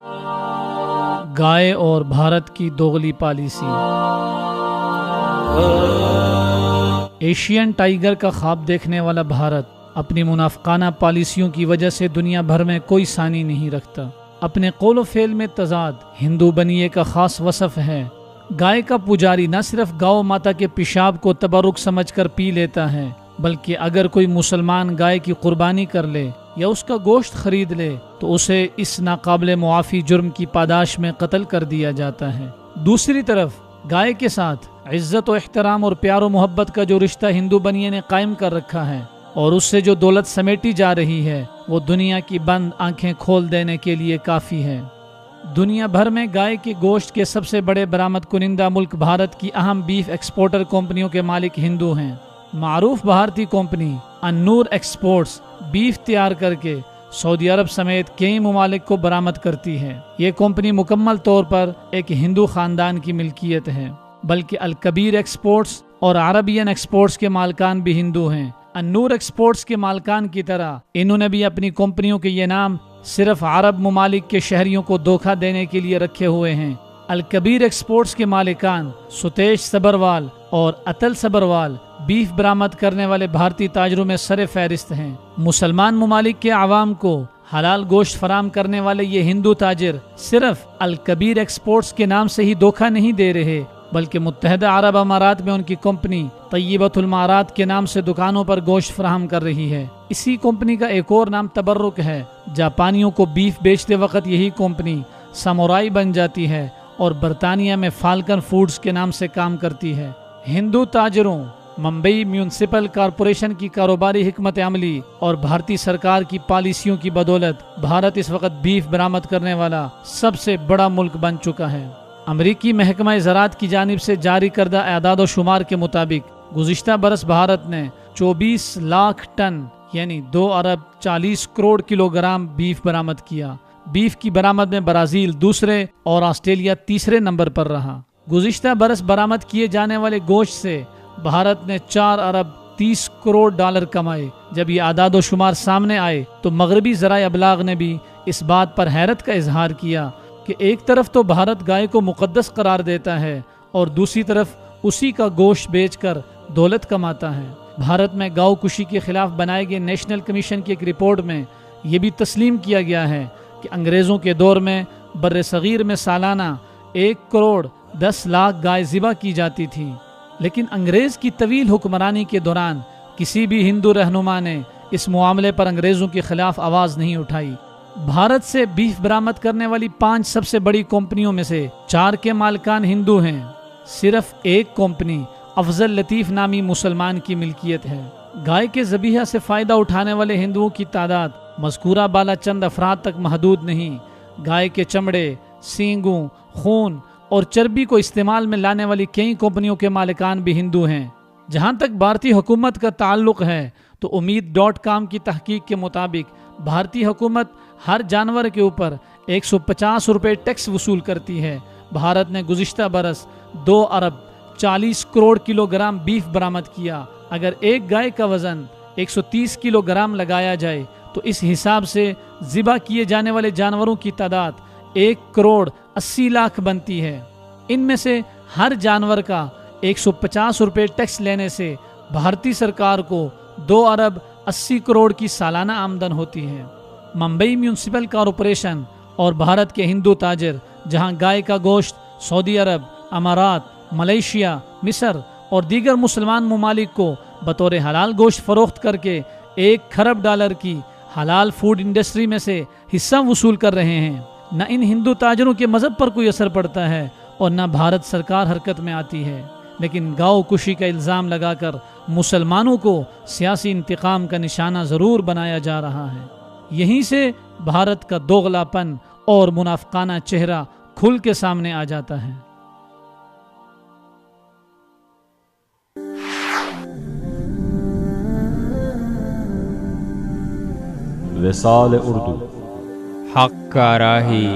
گائے اور بھارت کی دوغلی policy. Asian tiger کا خواب دیکھنے والا بھارت اپنی منافقانہ پالیسیوں کی وجہ سے دنیا بھر میں کوئی ثانی نہیں رکھتا۔ اپنے قول و فعل میں تضاد ہندو بنیے کا خاص وصف ہے۔ گائے کا پجاری نہ صرف گاؤ ماتا کے پیشاب کو تبرک سمجھ کر پی لیتا ہے، بلکہ اگر کوئی مسلمان گائے کی قربانی کر لے یا اس کا گوشت خرید لے تو اسے اس ناقابل معافی جرم کی پاداش میں قتل کر دیا جاتا ہے۔ دوسری طرف گائے کے ساتھ عزت و احترام اور پیار و محبت کا جو رشتہ ہندو بنیے نے قائم کر رکھا ہے اور اس سے جو دولت سمیٹی جا رہی ہے وہ دنیا کی بند آنکھیں کھول دینے کے لیے کافی ہے۔ دنیا بھر میں گائے کے گوشت کے سب سے بڑے برآمد کنندہ ملک بھارت کی اہم بیف ایکسپورٹر کمپنیوں کے مالک ہندو ہیں۔ معروف بھارتی کمپنی انور ایکسپورٹس بیف تیار کر کے سعودی عرب سمیت کئی ممالک کو برآمد کرتی ہے۔ یہ کمپنی مکمل طور پر ایک ہندو خاندان کی ملکیت ہے، بلکہ الکبیر ایکسپورٹس اور عربین ایکسپورٹس کے مالکان بھی ہندو ہیں۔ انور ایکسپورٹس کے مالکان کی طرح انہوں نے بھی اپنی کمپنیوں کے یہ نام صرف عرب ممالک کے شہریوں کو دھوکہ دینے کے لیے رکھے ہوئے ہیں۔ الکبیر ایکسپورٹس کے مالکان ستیش سبروال اور اتل سبروال بیف برآمد کرنے والے بھارتی تاجروں میں سر فہرست ہیں۔ مسلمان ممالک کے عوام کو حلال گوشت فراہم کرنے والے یہ ہندو تاجر صرف الکبیر ایکسپورٹس کے نام سے ہی دھوکہ نہیں دے رہے، بلکہ متحدہ عرب امارات میں ان کی کمپنی طیبۃ الامارات کے نام سے دکانوں پر گوشت فراہم کر رہی ہے۔ اسی کمپنی کا ایک اور نام تبرک ہے۔ جاپانیوں کو بیف بیچتے وقت یہی کمپنی سامورائی بن جاتی ہے اور برطانیہ میں فالکن فوڈز کے نام سے کام کرتی ہے۔ ہندو تاجروں، ممبئی میونسپل کارپوریشن کی کاروباری حکمت عملی اور بھارتی سرکار کی پالیسیوں کی بدولت بھارت اس وقت بیف برآمد کرنے والا سب سے بڑا ملک بن چکا ہے۔ امریکی محکمہ زراعت کی جانب سے جاری کردہ اعداد و شمار کے مطابق گزشتہ برس بھارت نے 24 لاکھ ٹن یعنی 2 ارب 40 کروڑ کلو گرام بیف برآمد کیا۔ بیف کی برآمد میں برازیل دوسرے اور آسٹریلیا تیسرے نمبر پر رہا۔ گزشتہ برس برآمد کیے جانے والے گوشت سے بھارت نے 4 ارب 30 کروڑ ڈالر کمائے۔ جب یہ اعداد و شمار سامنے آئے تو مغربی ذرائع ابلاغ نے بھی اس بات پر حیرت کا اظہار کیا کہ ایک طرف تو بھارت گائے کو مقدس قرار دیتا ہے اور دوسری طرف اسی کا گوشت بیچ کر دولت کماتا ہے۔ بھارت میں گاؤ کشی کے خلاف بنائے گئے نیشنل کمیشن کی ایک رپورٹ میں یہ بھی تسلیم کیا گیا ہے کہ انگریزوں کے دور میں بر صغیر میں سالانہ 1 کروڑ 10 لاکھ گائے ذبح کی جاتی تھی، لیکن انگریز کی طویل حکمرانی کے دوران کسی بھی ہندو رہنما نے اس معاملے پر انگریزوں کے خلاف آواز نہیں اٹھائی۔ بھارت سے بیف برآمد کرنے والی 5 سب سے بڑی کمپنیوں میں سے 4 کے مالکان ہندو ہیں۔ صرف ایک کمپنی افضل لطیف نامی مسلمان کی ملکیت ہے۔ گائے کے ذبیحہ سے فائدہ اٹھانے والے ہندوؤں کی تعداد مذکورہ بالا چند افراد تک محدود نہیں۔ گائے کے چمڑے، سینگوں، خون اور چربی کو استعمال میں لانے والی کئی کمپنیوں کے مالکان بھی ہندو ہیں۔ جہاں تک بھارتی حکومت کا تعلق ہے تو امید.com کی تحقیق کے مطابق بھارتی حکومت ہر جانور کے اوپر 150 روپے ٹیکس وصول کرتی ہے۔ بھارت نے گزشتہ برس 2 ارب 40 کروڑ کلو گرام بیف برآمد کیا۔ اگر ایک گائے کا وزن 130 کلو گرام لگایا جائے تو اس حساب سے ذبح کیے جانے والے جانوروں کی تعداد 1 کروڑ 80 لاکھ بنتی ہے۔ ان میں سے ہر جانور کا 150 روپے ٹیکس لینے سے بھارتی سرکار کو 2 ارب 80 کروڑ کی سالانہ آمدن ہوتی ہے۔ ممبئی میونسپل کارپوریشن اور بھارت کے ہندو تاجر جہاں گائے کا گوشت سعودی عرب، امارات، ملیشیا، مصر اور دیگر مسلمان ممالک کو بطور حلال گوشت فروخت کر کے 1 کھرب ڈالر کی حلال فوڈ انڈسٹری میں سے حصہ وصول کر رہے ہیں، نہ ان ہندو تاجروں کے مذہب پر کوئی اثر پڑتا ہے اور نہ بھارت سرکار حرکت میں آتی ہے، لیکن گاؤ کشی کا الزام لگا کر مسلمانوں کو سیاسی انتقام کا نشانہ ضرور بنایا جا رہا ہے۔ یہیں سے بھارت کا دوغلا پن اور منافقانہ چہرہ کھل کے سامنے آ جاتا ہے۔ وصال اردو، حق کا راہی